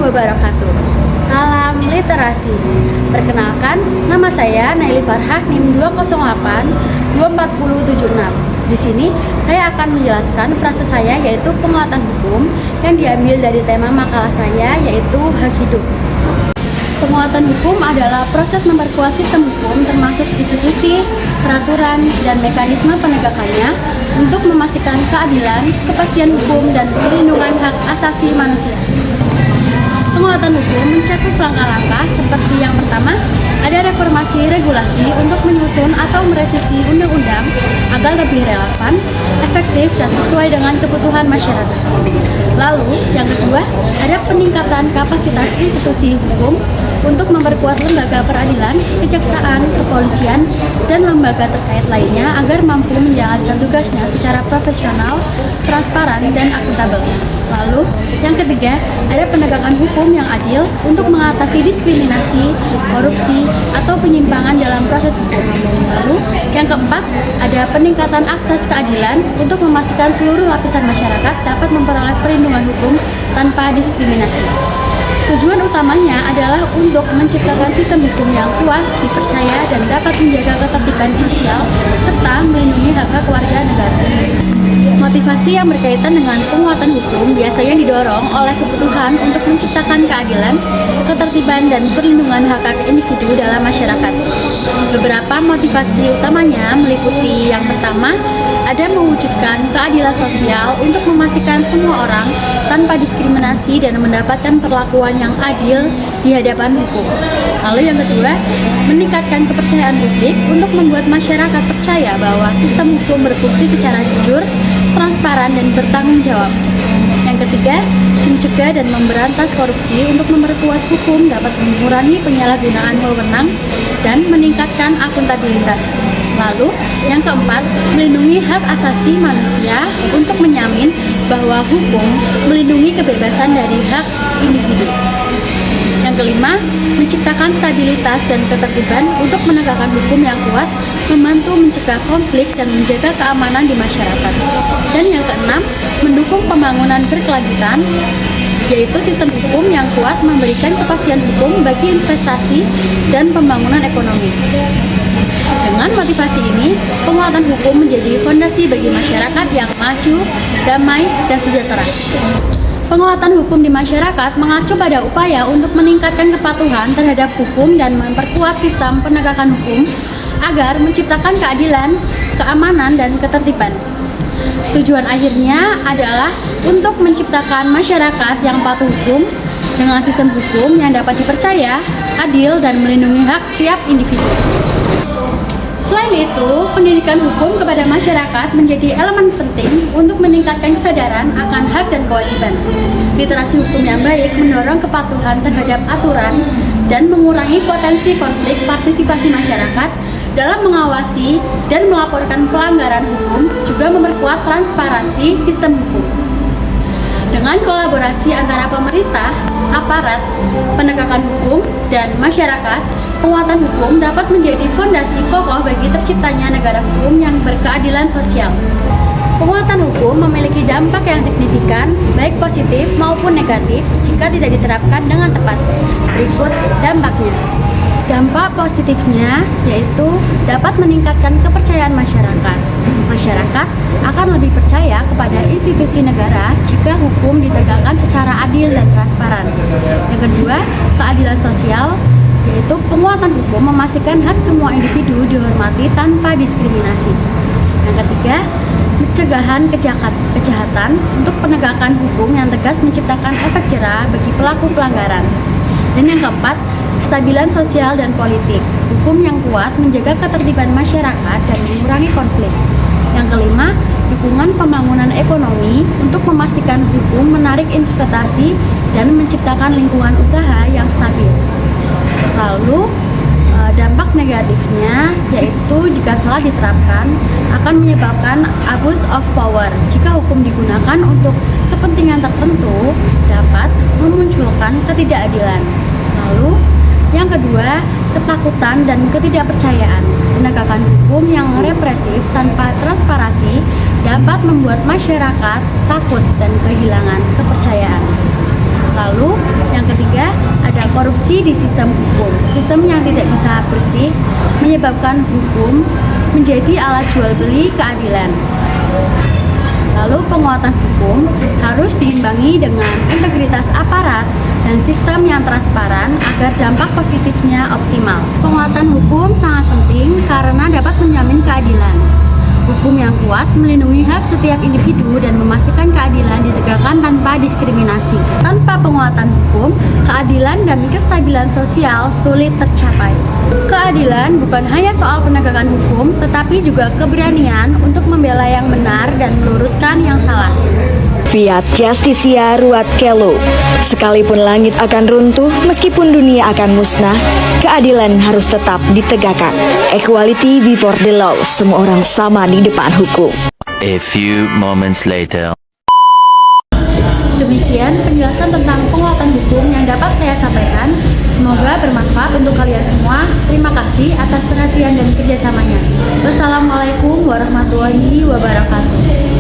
wabarakatuh. Salam literasi. Perkenalkan, nama saya Naili Farhah, NIM 208 24076. Di sini saya akan menjelaskan frase saya, yaitu penguatan hukum, yang diambil dari tema makalah saya, yaitu hak hidup. Penguatan hukum adalah proses memperkuat sistem hukum, termasuk institusi, peraturan, dan mekanisme penegakannya untuk memastikan keadilan, kepastian hukum, dan perlindungan hak asasi manusia. Penguatan hukum mencakup langkah-langkah seperti yang pertama, ada reformasi regulasi untuk menyusun atau merevisi undang-undang agar lebih relevan, efektif, dan sesuai dengan kebutuhan masyarakat. Lalu, yang kedua, ada peningkatan kapasitas institusi hukum untuk memperkuat lembaga peradilan, kejaksaan, kepolisian, dan lembaga terkait lainnya agar mampu menjalankan tugasnya secara profesional, transparan, dan akuntabel. Lalu, yang ketiga, ada penegakan hukum yang adil untuk mengatasi diskriminasi, korupsi, atau penyimpangan dalam proses hukum. Lalu, yang keempat, ada peningkatan akses keadilan untuk memastikan seluruh lapisan masyarakat dapat memperoleh perlindungan hukum tanpa diskriminasi. Tujuan utamanya adalah untuk menciptakan sistem hukum yang kuat, dipercaya, dan dapat menjaga ketertiban sosial, serta melindungi hak-hak warga negara. Motivasi yang berkaitan dengan penguatan hukum biasanya didorong oleh kebutuhan untuk menciptakan keadilan, ketertiban, dan perlindungan hak-hak individu dalam masyarakat. Beberapa motivasi utamanya meliputi yang pertama, ada mewujudkan keadilan sosial untuk memastikan semua orang tanpa diskriminasi dan mendapatkan perlakuan yang adil di hadapan hukum. Lalu yang kedua, meningkatkan kepercayaan publik untuk membuat masyarakat percaya bahwa sistem hukum berfungsi secara jujur, transparan, dan bertanggung jawab. Yang ketiga, mencegah dan memberantas korupsi untuk memperkuat hukum dapat mengurangi penyalahgunaan wewenang dan meningkatkan akuntabilitas. Lalu, yang keempat, melindungi hak asasi manusia untuk menjamin bahwa hukum melindungi kebebasan dari hak individu. Yang kelima, menciptakan stabilitas dan ketertiban untuk menegakkan hukum yang kuat, membantu mencegah konflik dan menjaga keamanan di masyarakat. Dan yang keenam, mendukung pembangunan berkelanjutan, yaitu sistem hukum yang kuat memberikan kepastian hukum bagi investasi dan pembangunan ekonomi. Dengan motivasi ini, penguatan hukum menjadi fondasi bagi masyarakat yang maju, damai, dan sejahtera. Penguatan hukum di masyarakat mengacu pada upaya untuk meningkatkan kepatuhan terhadap hukum dan memperkuat sistem penegakan hukum agar menciptakan keadilan, keamanan, dan ketertiban. Tujuan akhirnya adalah untuk menciptakan masyarakat yang patuh hukum dengan sistem hukum yang dapat dipercaya, adil, dan melindungi hak setiap individu. Selain itu, pendidikan hukum kepada masyarakat menjadi elemen penting untuk meningkatkan kesadaran akan hak dan kewajiban. Literasi hukum yang baik mendorong kepatuhan terhadap aturan dan mengurangi potensi konflik partisipasi masyarakat dalam mengawasi dan melaporkan pelanggaran hukum, juga memperkuat transparansi sistem hukum. Dengan kolaborasi antara pemerintah, aparat, penegakan hukum, dan masyarakat, penguatan hukum dapat menjadi fondasi kokoh bagi terciptanya negara hukum yang berkeadilan sosial. Penguatan hukum memiliki dampak yang signifikan, baik positif maupun negatif, jika tidak diterapkan dengan tepat. Berikut dampaknya. Dampak positifnya yaitu dapat meningkatkan kepercayaan masyarakat. Masyarakat akan lebih percaya kepada institusi negara jika hukum ditegakkan secara adil dan transparan. Yang kedua, keadilan sosial, yaitu penguatan hukum memastikan hak semua individu dihormati tanpa diskriminasi. Yang ketiga, pencegahan kejahatan untuk penegakan hukum yang tegas menciptakan efek jera bagi pelaku pelanggaran. Dan yang keempat, kestabilan sosial dan politik. Hukum yang kuat menjaga ketertiban masyarakat dan mengurangi konflik. Yang kelima, dukungan pembangunan ekonomi untuk memastikan hukum menarik investasi dan menciptakan lingkungan usaha yang stabil. Lalu, dampak negatifnya yaitu jika salah diterapkan akan menyebabkan abuse of power. Jika hukum digunakan untuk kepentingan tertentu dapat memunculkan ketidakadilan. Lalu, yang kedua, ketakutan dan ketidakpercayaan. Penegakan hukum yang represif tanpa transparansi dapat membuat masyarakat takut dan kehilangan kepercayaan. Lalu yang ketiga, ada korupsi di sistem hukum. Sistem yang tidak bisa bersih menyebabkan hukum menjadi alat jual beli keadilan. Lalu penguatan hukum harus diimbangi dengan integritas aparat dan sistem yang transparan agar dampak positifnya optimal. Penguatan hukum sangat penting karena dapat menjamin keadilan. Hukum yang kuat melindungi hak setiap individu dan memastikan keadilan ditegakkan tanpa diskriminasi. Tanpa penguatan hukum, keadilan dan kestabilan sosial sulit tercapai. Keadilan bukan hanya soal penegakan hukum, tetapi juga keberanian untuk membela yang benar dan meluruskan yang salah. Fiat Justitia Ruat Kelo. Sekalipun langit akan runtuh, meskipun dunia akan musnah, keadilan harus tetap ditegakkan. Equality before the law, semua orang sama di depan hukum. A few moments later. Demikian penjelasan tentang penguatan hukum yang dapat saya sampaikan. Semoga bermanfaat untuk kalian semua. Terima kasih atas perhatian dan kerjasamanya. Wassalamualaikum warahmatullahi wabarakatuh.